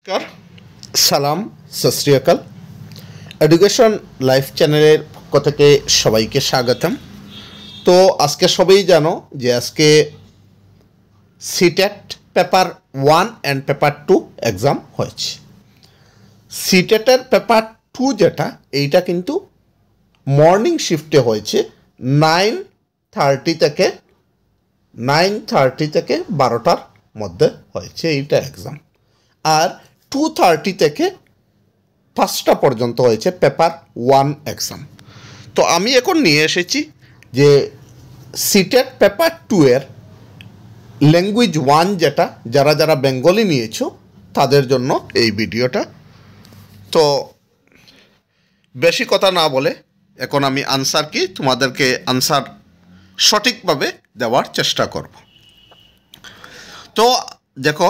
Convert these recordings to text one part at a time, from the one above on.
নমস্কার, সালাম, সত শ্রী আকাল। এডুকেশন লাইফ চ্যানেলের পক্ষ থেকে সবাইকে স্বাগতম। তো আজকে সবাই জানো যে আজকে CTET paper 1 and paper 2 exam হয়েছে। সিটেটের পেপার 2 যেটা এইটা কিন্তু মর্নিং শিফটে হয়েছে 9:30 থেকে 12টার মধ্যে হয়েছে এইটা এক্সাম। আর 2:30 থেকে 5টা পর্যন্ত হয়েছে পেপার 1 এক্সাম। তো আমি এখন নিয়ে এসেছি যে সিটেট পেপার 2 এর ল্যাঙ্গুয়েজ 1 যেটা যারা যারা বেঙ্গলি নিয়েছো তাদের জন্য এই ভিডিওটা। তো বেশি কথা না বলে এখন আমি আনসার কি তোমাদেরকে আনসার সঠিকভাবে দেওয়ার চেষ্টা করব। তো দেখো,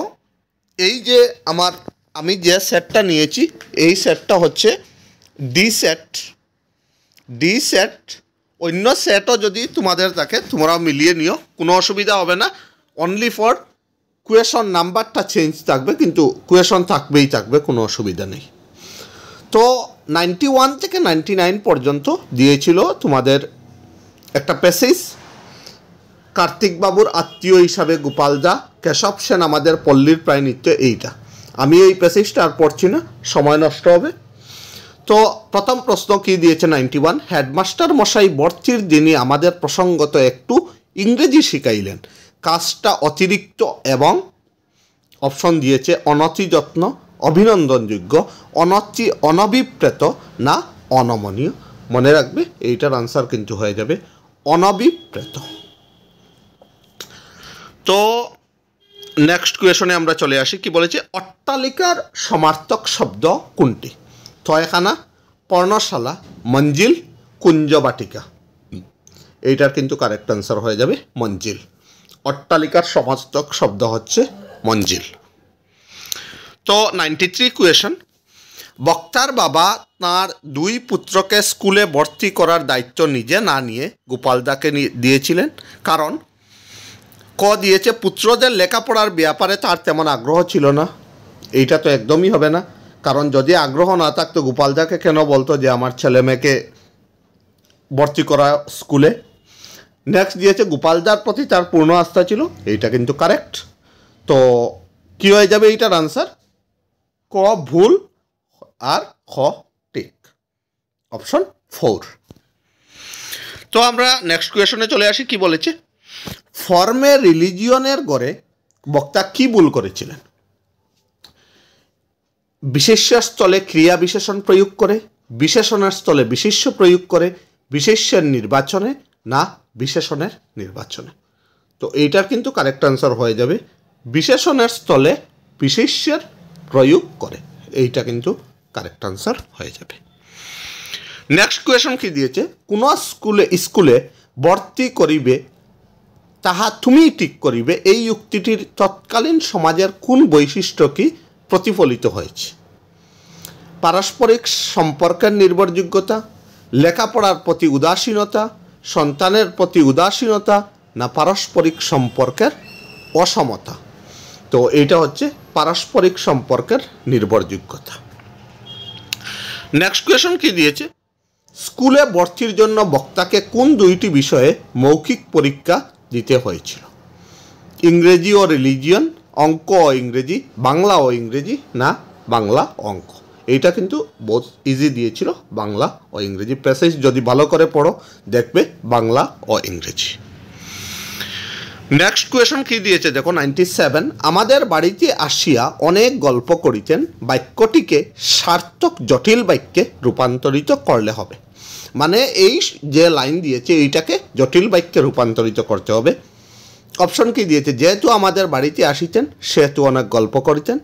এই যে আমি যে সেটটা নিয়েছি এই সেটটা হচ্ছে ডি সেট। অন্য সেটও যদি তোমাদের থাকে তোমরাও মিলিয়ে নিও, কোনো অসুবিধা হবে না। অনলি ফর কোয়েশন নাম্বারটা চেঞ্জ থাকবে, কিন্তু কোয়েশন থাকবে, কোনো অসুবিধা নেই। তো 91 থেকে 99 পর্যন্ত দিয়েছিল তোমাদের একটা প্যাসেজ, কার্তিক বাবুর আত্মীয় হিসাবে গোপাল দা, কেশব সেন আমাদের পল্লীর প্রায় নিত্য। এইটা আমি এই প্যাসেজটা আর পড়ছি না, সময় নষ্ট হবে। তো প্রথম প্রশ্ন কি দিয়েছে 91, হেডমাস্টার মশাই ভর্তির দিনই আমাদের প্রসঙ্গত একটু ইংরেজি শিখাইলেন, কাজটা অতিরিক্ত এবং অপশন দিয়েছে অনতিযত্ন, অভিনন্দনযোগ্য, অনভিপ্রেত না অনমনীয়। মনে রাখবে এইটার আনসার কিন্তু হয়ে যাবে অনভিপ্রেত। তো নেক্সট কোয়েশনে আমরা চলে আসি। কি বলেছে, অট্টালিকার সমার্থক শব্দ কোনটি? তয়খানা, পর্ণশালা, মঞ্জিল, কুঞ্জবাটিকা। এইটার কিন্তু কারেক্ট আনসার হয়ে যাবে মঞ্জিল। অট্টালিকার সমার্থক শব্দ হচ্ছে মঞ্জিল। তো 93 কোয়েশন, বক্তার বাবা তাঁর 2 পুত্রকে স্কুলে ভর্তি করার দায়িত্ব নিজে না নিয়ে গোপালদাকে দিয়েছিলেন, কারণ ক দিয়েছে পুত্রদের লেখাপড়ার ব্যাপারে তার তেমন আগ্রহ ছিল না। এইটা তো একদমই হবে না, কারণ যদি আগ্রহ না থাকতো গোপালদাকে কেন বলতো যে আমার ছেলে মেয়েকে ভর্তি করা স্কুলে। নেক্সট দিয়েছে গোপালদার প্রতি তার পূর্ণ আস্থা ছিল, এইটা কিন্তু কারেক্ট। তো কি হয়ে যাবে এইটার আনসার? ক ভুল আর খ ঠিক, অপশন 4। তো আমরা নেক্সট কোয়েশনে চলে আসি। কি বলেছে, ফর্মে রিলিজিয়নের গড়ে বক্তা কি ভুল করেছিলেন? বিশেষ্য স্থলে ক্রিয়া বিশেষণ প্রয়োগ করে, বিশেষণের স্থলে বিশেষ্য প্রয়োগ করে, বিশেষ্যের নির্বাচনে না বিশেষণের নির্বাচনে। তো এইটার কিন্তু কারেক্ট আনসার হয়ে যাবে বিশেষণের স্থলে বিশেষ্যের প্রয়োগ করে। এইটা কিন্তু কারেক্ট আনসার হয়ে যাবে। নেক্সট কোয়েশন কি দিয়েছে, কোন স্কুলে ভর্তি করিবে তাহা তুমি ঠিক করিবে, এই উক্তিটির তৎকালীন সমাজের কোন বৈশিষ্ট্য কি প্রতিফলিত হয়েছে? পারস্পরিক সম্পর্কের নির্ভরযোগ্যতা, লেখাপড়ার প্রতি উদাসীনতা, সন্তানের প্রতি উদাসীনতা না পারস্পরিক সম্পর্কের অসমতা। তো এইটা হচ্ছে পারস্পরিক সম্পর্কের নির্ভরযোগ্যতা। নেক্সট কোয়েশন কি দিয়েছে, স্কুলে ভর্তির জন্য বক্তাকে কোন 2টি বিষয়ে মৌখিক পরীক্ষা দিতে হয়েছিল? ইংরেজি ও রিলিজিয়ন, অঙ্ক ও ইংরেজি, বাংলা ও ইংরেজি না বাংলা অঙ্ক। এইটা কিন্তু বহুত ইজি দিয়েছিল, বাংলা ও ইংরেজি। প্যাসেজ যদি ভালো করে পড়ো দেখবে বাংলা ও ইংরেজি। নেক্সট কোয়েশন কি দিয়েছে দেখো 97, আমাদের বাড়িতে আসিয়া অনেক গল্প করিতেন, বাক্যটিকে সার্থক জটিল বাক্যে রূপান্তরিত করলে হবে। মানে এই যে লাইন দিয়েছে এইটাকে জটিল বাক্যে রূপান্তরিত করতে হবে। অপশন কি দিয়েছে, যেহেতু আমাদের বাড়িতে আসিতেন সেহেতু অনেক গল্প করিতেন,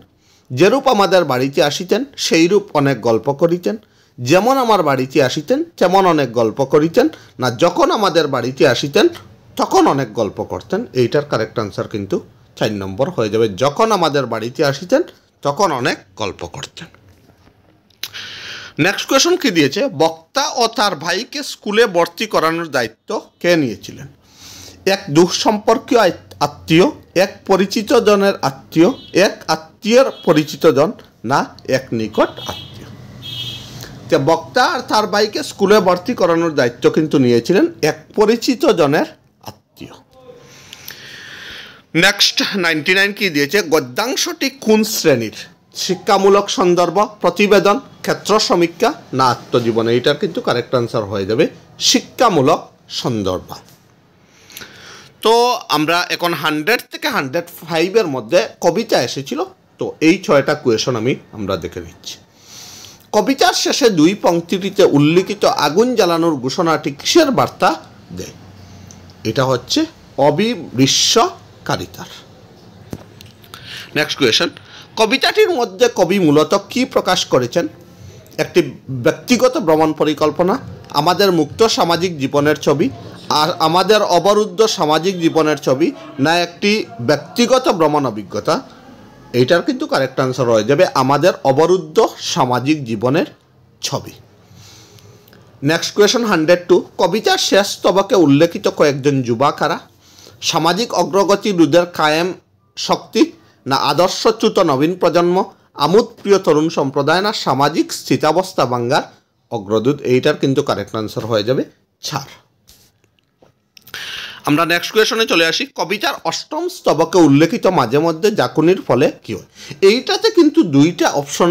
যেরূপ আমাদের বাড়িতে আসিতেন সেইরূপ অনেক গল্প করিতেন, যেমন আমার বাড়িতে আসিতেন তেমন অনেক গল্প করিতেন, না যখন আমাদের বাড়িতে আসিতেন তখন অনেক গল্প করতেন। এইটার কারেক্ট আনসার কিন্তু 4 নম্বর হয়ে যাবে, যখন আমাদের বাড়িতে আসিতেন তখন অনেক গল্প করতেন। নেক্সট কোয়েশন কি দিয়েছে, বক্তা ও তার ভাইকে স্কুলে ভর্তি করানোর দায়িত্ব কে নিয়েছিলেন? এক দুঃসম্পর্কীয় আত্মীয়, এক পরিচিত জনের আত্মীয়, এক আত্মীয়ের পরিচিত জন না এক নিকট আত্মীয়। তো বক্তা আর তার ভাইকে স্কুলে ভর্তি করানোর দায়িত্ব কিন্তু নিয়েছিলেন এক পরিচিত জনের আত্মীয়। নেক্সট 99 কি দিয়েছে, গদ্যাংশটি কোন শ্রেণীর? শিক্ষামূলক সন্দর্ভ, প্রতিবেদন, ক্ষেত্র সমীক্ষা না আত্মজীবনী? এইটার কিন্তু কারেক্ট আনসার হয়ে যাবে শিক্ষামূলক সন্দর্ভ। তো আমরা এখন 100 থেকে 105 মধ্যে কবিতা এসেছিল। তো এই 6টা কোয়েশন আমরা দেখে নিচ্ছি। কবিতার শেষে 2 পংক্তিটিতে উল্লিখিত আগুন জ্বালানোর ঘোষণাটি কিসের বার্তা দেয়? এটা হচ্ছে অবিমৃষ্যকারিতার। নেক্সট কোয়েশন, কবিতাটির মধ্যে কবি মূলত কি প্রকাশ করেছেন? একটি ব্যক্তিগত ভ্রমণ পরিকল্পনা, আমাদের মুক্ত সামাজিক জীবনের ছবি, আর আমাদের অবরুদ্ধ সামাজিক জীবনের ছবি, না একটি ব্যক্তিগত ভ্রমণ অভিজ্ঞতা? এইটার কিন্তু কারেক্ট আনসার হয়ে যাবে আমাদের অবরুদ্ধ সামাজিক জীবনের ছবি। নেক্সট কোয়েশন 102, কবিতার শেষ স্তবকে উল্লেখিত কয়েকজন যুবা কারা? সামাজিক অগ্রগতি রোধের কায়েম শক্তি, না আদর্শচ্যুত নবীন প্রজন্ম, আমোদ প্রিয় তরুণ সম্প্রদায়, না সামাজিক স্থিতাবস্থা ভাঙ্গার অগ্রদূত? এইটার কিন্তু কারেক্ট আনসার হয়ে যাবে 4। আমরা নেক্সট কোয়েশনে চলে আসি। কবিতার 8ম স্তবকে উল্লেখিত মাঝে মধ্যে জাকুনির ফলে কী হয়? এইটাতে কিন্তু 2টা অপশন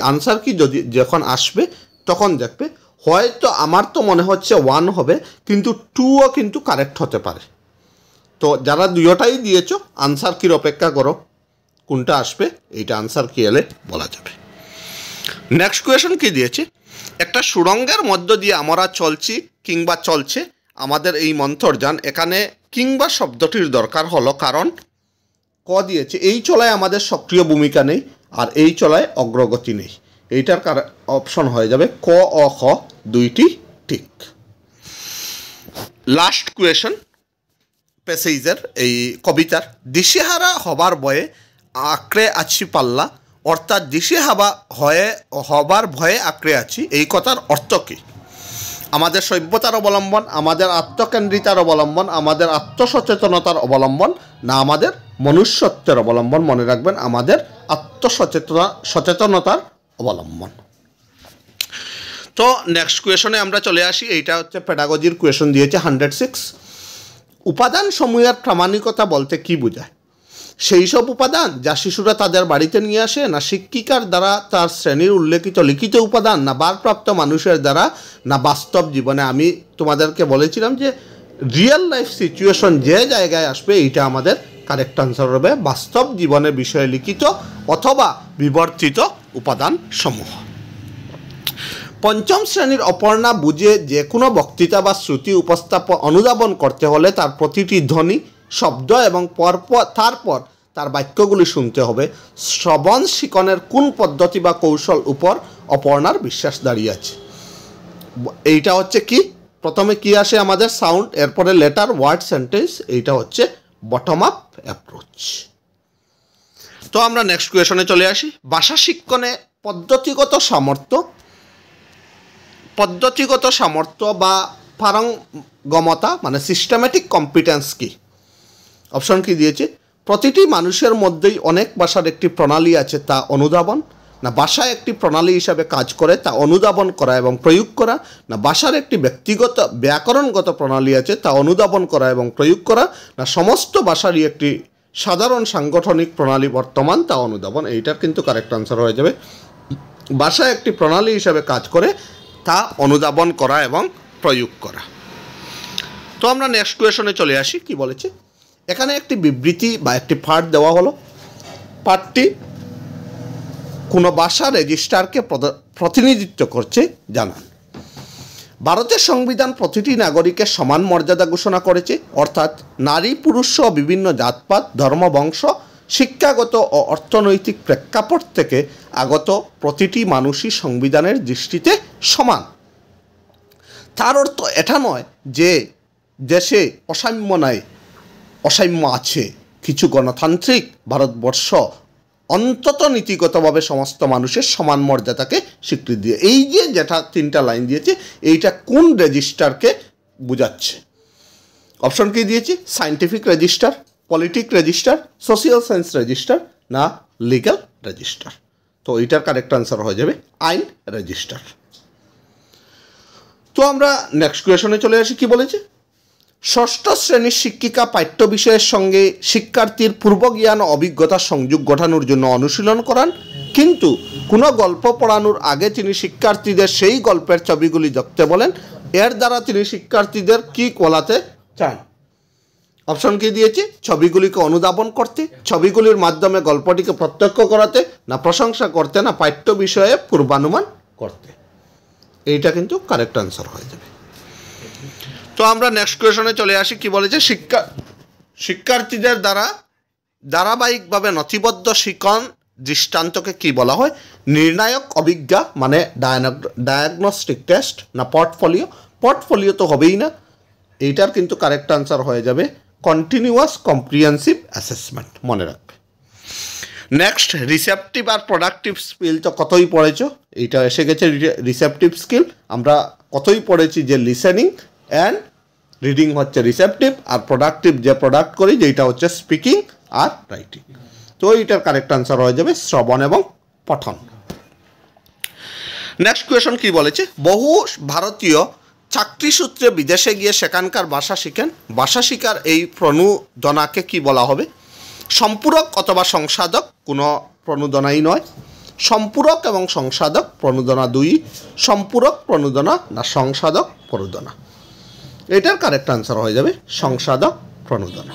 আনসার কি যদি যখন আসবে তখন দেখবে, হয়তো আমার তো মনে হচ্ছে 1 হবে, কিন্তু 2ও কিন্তু কারেক্ট হতে পারে। তো যারা 2টাই দিয়েছো আনসার কির অপেক্ষা করো, কোনটা আসবে এইটা আনসার কি এলে বলা যাবে। নেক্সট কোয়েশন কি দিয়েছে, একটা সুড়ঙ্গের মধ্য দিয়ে আমরা চলছি কিংবা চলছে আমাদের এই মন্তরযান। এখানে কিংবা শব্দটির দরকার হলো কারণ ক দিয়েছে এই চলায় আমাদের সক্রিয় ভূমিকা নেই, আর এই চলায় অগ্রগতি নেই। এইটার অপশন হয়ে যাবে ক ও খ 2টি ঠিক। লাস্ট কোয়েশন প্যাসেজের এই কবিতার, দিশেহারা হবার ভয়ে আঁকড়ে আছি পাল্লা, অর্থাৎ হবার ভয়ে আঁকড়ে আছি, এই কথার অর্থ কী? আমাদের সভ্যতার অবলম্বন, আমাদের আত্মকেন্দ্রিতার অবলম্বন, আমাদের আত্মসচেতনতার অবলম্বন, না আমাদের মনুষ্যত্বের অবলম্বন? মনে রাখবেন আমাদের সচেতনতার অবলম্বন। তো নেক্সট কোয়েশনে আমরা চলে আসি। এইটা হচ্ছে পেডাগজির কোয়েশন দিয়েছে 106। উপাদান সমূহের প্রামাণিকতা বলতে কি বোঝায়? সেই সব উপাদান যা শিশুরা তাদের বাড়িতে নিয়ে আসে, না শিক্ষিকার দ্বারা তার শ্রেণীর উল্লেখিত লিখিত উপাদান, না ভারপ্রাপ্ত মানুষের দ্বারা, না বাস্তব জীবনে? আমি তোমাদেরকে বলেছিলাম যে রিয়েল লাইফ সিচুয়েশন যে জায়গায় আসবে এইটা আমাদের কারেক্ট আনসার হবে বাস্তব জীবনের বিষয়ে লিখিত অথবা বিবর্তিত উপাদান সমূহ। 5ম শ্রেণীর অপর্ণা বুঝে যে কোনো বক্তৃতা বা শ্রুতি অনুধাবন করতে হলে তার প্রতিটি ধ্বনি, শব্দ এবং তারপর তার বাক্যগুলি শুনতে হবে। শ্রবণ শিখনের কোন পদ্ধতি বা কৌশল উপর অপর্ণার বিশ্বাস দাঁড়িয়ে আছে? এইটা হচ্ছে কি, প্রথমে কি আসে আমাদের সাউন্ড, এরপরে লেটার, ওয়ার্ড, সেন্টেন্স। এইটা হচ্ছে বটম আপ অ্যাপ্রোচ। তো আমরা নেক্সট কোয়েশনে চলে আসি। ভাষা শিক্ষণে পদ্ধতিগত সামর্থ্য বা পারঙ্গমতা মানে সিস্টেমেটিক কম্পিটেন্স কি? অপশন কি দিয়েছে, প্রতিটি মানুষের মধ্যেই অনেক ভাষার একটি প্রণালী আছে তা অনুধাবন, না ভাষা একটি প্রণালী হিসাবে কাজ করে তা অনুধাবন করা এবং প্রয়োগ করা, না ভাষার একটি ব্যক্তিগত ব্যাকরণগত প্রণালী আছে তা অনুধাবন করা এবং প্রয়োগ করা, না সমস্ত ভাষারই একটি সাধারণ সাংগঠনিক প্রণালী বর্তমান তা অনুধাবন? এইটার কিন্তু কারেক্ট আনসার হয়ে যাবে ভাষা একটি প্রণালী হিসাবে কাজ করে তা অনুধাবন করা এবং প্রয়োগ করা। তো আমরা নেক্সট কোয়েশনে চলে আসি। কি বলেছে, এখানে একটি বিবৃতি বা একটি পাঠ দেওয়া হলো। পাঠটি কোনো ভাষা রেজিস্ট্রারকে প্রতিনিধিত্ব করছে জানান। ভারতের সংবিধান প্রতিটি নাগরিকের সমান মর্যাদা ঘোষণা করেছে, অর্থাৎ নারী পুরুষ সহ বিভিন্ন জাতপাত, ধর্ম, বংশ, শিক্ষাগত ও অর্থনৈতিক প্রেক্ষাপট থেকে আগত প্রতিটি মানুষই সংবিধানের দৃষ্টিতে সমান। তার অর্থ এটা নয় যে দেশে অসাম্য আছে। কিছু গণতান্ত্রিক ভারতবর্ষ অন্তত নীতিগতভাবে সমস্ত মানুষের সমান মর্যাদাকে স্বীকৃতি দিয়ে। এই যে যেটা 3টা লাইন দিয়েছে এইটা কোন রেজিস্টারকে বোঝাচ্ছে? অপশন কি দিয়েছি, scientific register, politic register, social science register, না লিগ্যাল রেজিস্টার? তো এইটার কারেক্ট আনসার হয়ে যাবে আইন রেজিস্টার। তো আমরা নেক্সট কোয়েশনে চলে আসি। কি বলেছে? ষষ্ঠ শ্রেণীর শিক্ষিকা পাঠ্য বিষয়ের সঙ্গে শিক্ষার্থীর পূর্বজ্ঞান ও অভিজ্ঞতার সংযোগ ঘটানোর জন্য অনুশীলন করান, কিন্তু কোনো গল্প পড়ানোর আগে তিনি শিক্ষার্থীদের সেই গল্পের ছবিগুলি দেখতে বলেন। এর দ্বারা তিনি শিক্ষার্থীদের কি বলাতে চান? অপশন কি দিয়েছে? ছবিগুলিকে অনুধাবন করতে, ছবিগুলির মাধ্যমে গল্পটিকে প্রত্যক্ষ করাতে, না প্রশংসা করতে, না পাঠ্য বিষয়ে পূর্বানুমান করতে। এইটা কিন্তু কারেক্ট আনসার হয়ে যাবে। তো আমরা নেক্সট কোয়েশনে চলে আসি। কি বলেছে? শিক্ষার্থীদের দ্বারা ধারাবাহিকভাবে নথিবদ্ধ শিখন দৃষ্টান্তকে কি বলা হয়? নির্ণায়ক অভিজ্ঞা মানে ডায়াগনস্টিক টেস্ট, না পোর্টফোলিও? পোর্টফোলিও তো হবেই না। এইটার কিন্তু কারেক্ট আনসার হয়ে যাবে কন্টিনিউয়াস কম্প্রিহেন্সিভ অ্যাসেসমেন্ট। মনে রাখবে। নেক্সট রিসেপটিভ আর প্রোডাক্টিভ স্কিল তো কতই পড়েছ, এইটা এসে গেছে রিসেপটিভ স্কিল। আমরা কতই পড়েছি যে লিসেনিং অ্যান্ড রিডিং হচ্ছে রিসেপটিভ, আর প্রোডাক্টিভ যে প্রোডাক্ট করি যেটা হচ্ছে স্পিকিং আর রাইটিং। তো এইটার কারেক্ট আনসার হয়ে যাবে শ্রবণ এবং পঠন। নেক্সট কোয়েশন কি বলেছে? বহু ভারতীয় চাকরি সূত্রে বিদেশে গিয়ে সেখানকার ভাষা শিখেন। ভাষা শিকার এই প্রণোদনাকে কি বলা হবে? সম্পূরক অথবা সংসাধক? কোনো প্রণোদনাই নয়। সম্পূরক এবং সংসাধক প্রণোদনা দুই। সম্পূরক প্রণোদনা না সংসাধক প্রণোদনা? এটার কারেক্ট আনসার হয়ে যাবে সংসাধক প্রণোদনা।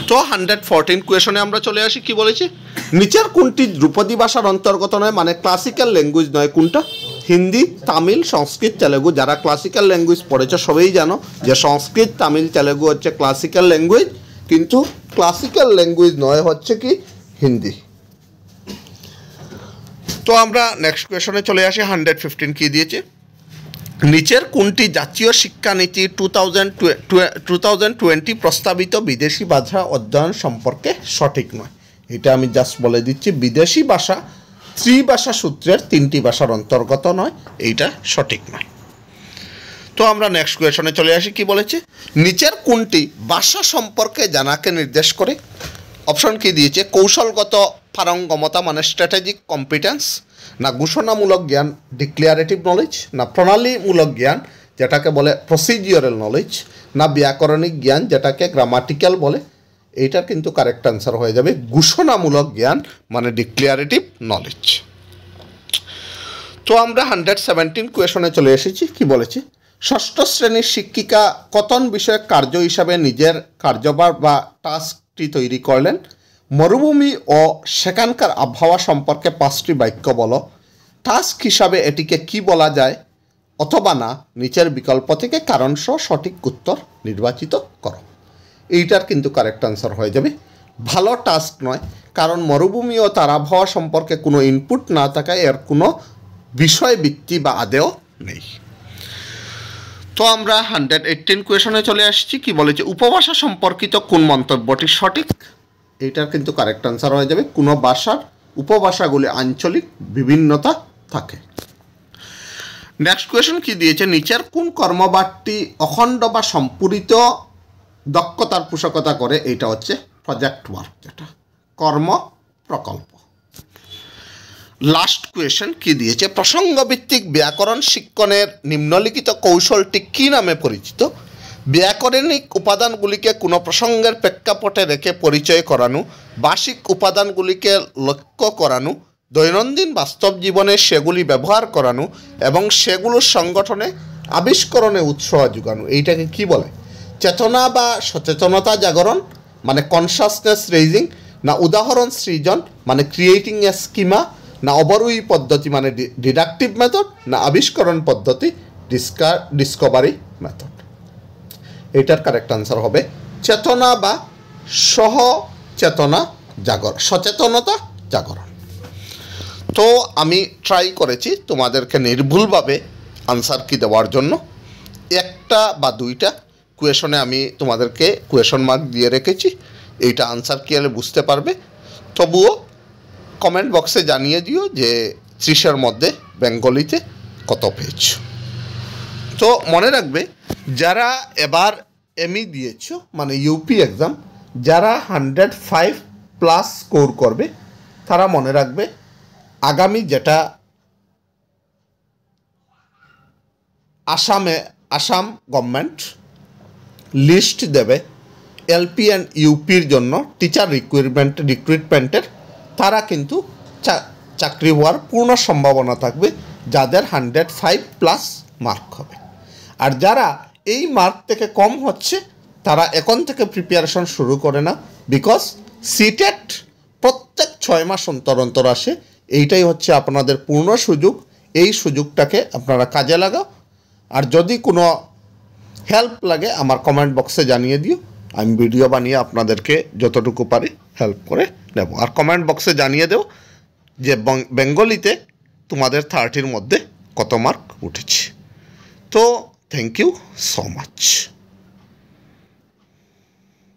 তো 114 কোয়েশনে আমরা চলে আসি। কি বলেছি? নিচের কোনটি ধ্রুপদী ভাষার অন্তর্গত নয়, মানে ক্লাসিক্যাল ল্যাঙ্গুয়েজ নয়? কোনটা? হিন্দি, তামিল, সংস্কৃত, তেলেগু। যারা ক্লাসিক্যাল ল্যাঙ্গুয়েজ পড়েছে সবাই জানো যে সংস্কৃত, তামিল, তেলেগু হচ্ছে ক্লাসিক্যাল ল্যাঙ্গুয়েজ, কিন্তু ক্লাসিক্যাল ল্যাঙ্গুয়েজ নয় হচ্ছে কি হিন্দি। তো আমরা নেক্সট কোয়েশনে চলে আসি। 115 কি দিয়েছে? নিচের কোনটি জাতীয় শিক্ষানীতি 2020 প্রস্তাবিত বিদেশি ভাষা অধ্যয়ন সম্পর্কে সঠিক নয়? এটা আমি জাস্ট বলে দিচ্ছি, বিদেশি ভাষা ত্রিভাষা সূত্রের 3টি ভাষার অন্তর্গত নয়, এইটা সঠিক নয়। তো আমরা নেক্সট কোয়েশনে চলে আসি। কি বলেছে? নিচের কোনটি ভাষা সম্পর্কে জানাকে নির্দেশ করে? অপশন কি দিয়েছে? কৌশলগত পারঙ্গমতা মানে স্ট্র্যাটেজিক কম্পিটেন্স, না ঘোষণামূলক জ্ঞান ডিক্লিয়ারেটিভ নলেজ, না প্রণালীমূলক জ্ঞান যেটাকে বলে প্রসিডিওরাল নলেজ, না ব্যাকরণিক জ্ঞান যেটাকে গ্রামাটিক্যাল বলে? এইটার কিন্তু কারেক্ট আনসার হয়ে যাবে ঘোষণামূলক জ্ঞান মানে ডিক্লিয়ারেটিভ নলেজ। তো আমরা 117 কোয়েশনে চলে এসেছি। কি বলেছে? ষষ্ঠ শ্রেণীর শিক্ষিকা কতন বিষয়ক কার্য হিসাবে নিজের কার্যভার বা টাস্কটি তৈরি করলেন। মরুভূমি ও সেখানকার আবহাওয়া সম্পর্কে 5টি বাক্য বলো। টাস্ক হিসাবে এটিকে কি বলা যায় অথবা না নিচের বিকল্প থেকে কারণসহ সঠিক উত্তর নির্বাচিত করো। এইটার কিন্তু কারেক্ট আনসার হয়ে যাবে ভালো টাস্ক নয়, কারণ মরুভূমি ও তার আবহাওয়া সম্পর্কে কোনো ইনপুট না থাকায় এর কোনো বিষয়ভিত্তি বা আদেও নেই। তো আমরা 118 কোয়েশনে চলে আসছি। কি বলেছে? উপভাষা সম্পর্কিত কোন মন্তব্যটি সঠিক? এইটার কিন্তু কারেক্ট আনসার হয়ে যাবে কোনো ভাষার উপভাষাগুলি আঞ্চলিক বিভিন্নতা থাকে। নেক্সট কোয়েশন কি দিয়েছে? নিচের কোন কর্মভারটি অখণ্ড বা সম্পূরিত দক্ষতার পোষকতা করে? এইটা হচ্ছে প্রজেক্ট ওয়ার্ক, যেটা কর্ম প্রকল্প। লাস্ট কোয়েশন কি দিয়েছে? প্রসঙ্গভিত্তিক ব্যাকরণ শিক্ষণের নিম্নলিখিত কৌশলটি কি নামে পরিচিত? ব্যাকরণিক উপাদানগুলিকে কোনো প্রসঙ্গের প্রেক্ষাপটে রেখে পরিচয় করানো, ভাষিক উপাদানগুলিকে লক্ষ্য করানো, দৈনন্দিন বাস্তব জীবনে সেগুলি ব্যবহার করানো এবং সেগুলোর সংগঠনে আবিষ্করণে উৎসাহ যোগানো। এইটাকে কি বলে? চেতনা বা সচেতনতা জাগরণ মানে কনসাসনেস রেইজিং, না উদাহরণ সৃজন মানে ক্রিয়েটিং এ স্কিমা, না অবরোহী পদ্ধতি মানে ডিডাকটিভ মেথড, না আবিষ্করণ পদ্ধতি ডিসকভারি মেথড? এটার কারেক্ট আনসার হবে চেতনা বা সচেতনতা জাগরণ। তো আমি ট্রাই করেছি তোমাদেরকে নির্ভুলভাবে আনসার কি দেওয়ার জন্য। একটা বা দুইটা কোয়েশনে আমি তোমাদেরকে কোয়েশন মার্ক দিয়ে রেখেছি, এইটা আনসার কি হলে বুঝতে পারবে। তবুও কমেন্ট বক্সে জানিয়ে দিও যে 30-এর মধ্যে বেঙ্গলিতে কত পেয়েছ। তো মনে রাখবে যারা এবার এমই দিয়েছো মানে ইউপি এক্সাম, যারা 105+ স্কোর করবে তারা মনে রাখবে আগামী যেটা আসাম গভর্নমেন্ট লিস্ট দেবে এলপি অ্যান্ড ইউপির জন্য টিচার রিক্রুটমেন্টের, তারা কিন্তু চাকরি হওয়ার পূর্ণ সম্ভাবনা থাকবে যাদের 105+ মার্ক হবে। আর যারা এই মার্ক থেকে কম হচ্ছে তারা এখন থেকে প্রিপারেশন শুরু করে না, বিকজ সিটেট প্রত্যেক 6 মাস অন্তর অন্তর আসে। এইটাই হচ্ছে আপনাদের পূর্ণ সুযোগ, এই সুযোগটাকে আপনারা কাজে লাগাও। আর যদি কোনো হেল্প লাগে আমার কমেন্ট বক্সে জানিয়ে দিও, আমি ভিডিও বানিয়ে আপনাদেরকে যতটুকু পারি হেল্প করে নেব। আর কমেন্ট বক্সে জানিয়ে দেও যে বেঙ্গলিতে তোমাদের 30-র মধ্যে কত মার্ক উঠেছে। তো থ্যাংক ইউ সো মাচ।